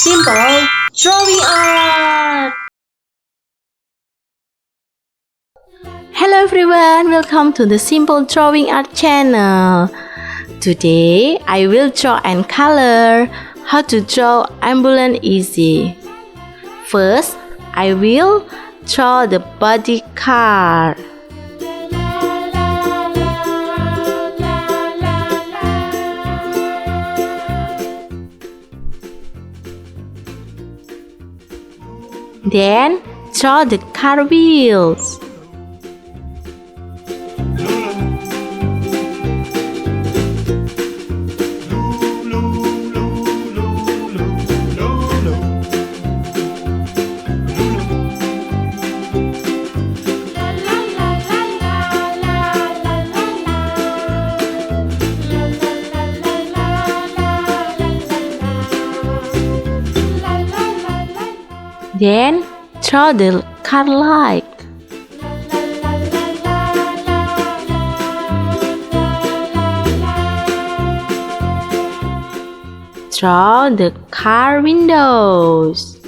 Simple Drawing Art! Hello everyone, welcome to the Simple Drawing Art channel. Today I will draw and color. How to draw ambulance easy. First, I will draw the body car. Then draw the car wheels. Then draw the car light. Draw the car windows.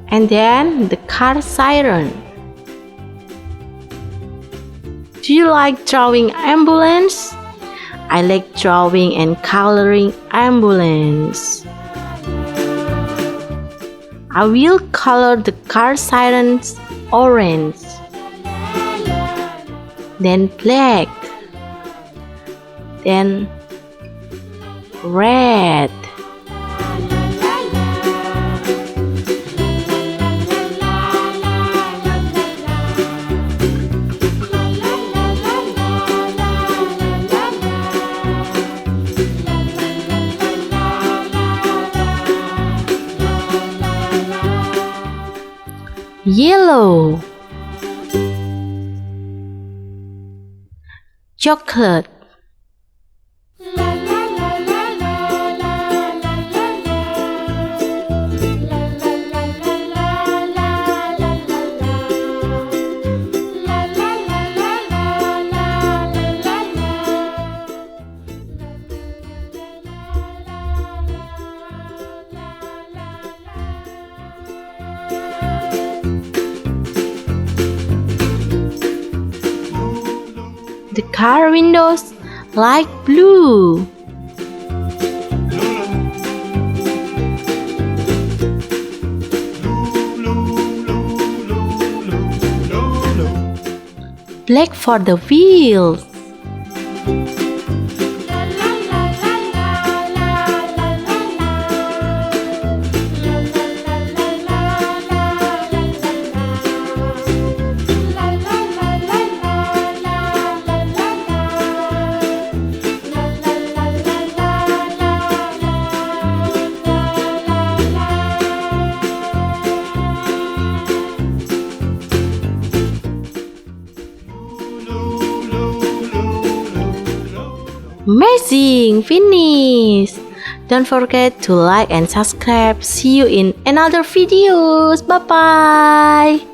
And then the car siren. Do you like drawing ambulance? I like drawing and coloring ambulance. I will color the car sirens orange, then black, then red. Yellow, chocolate, the car windows light blue. Black for the wheels. Amazing! Finish! Don't forget to like and subscribe. See you in another videos. Bye bye!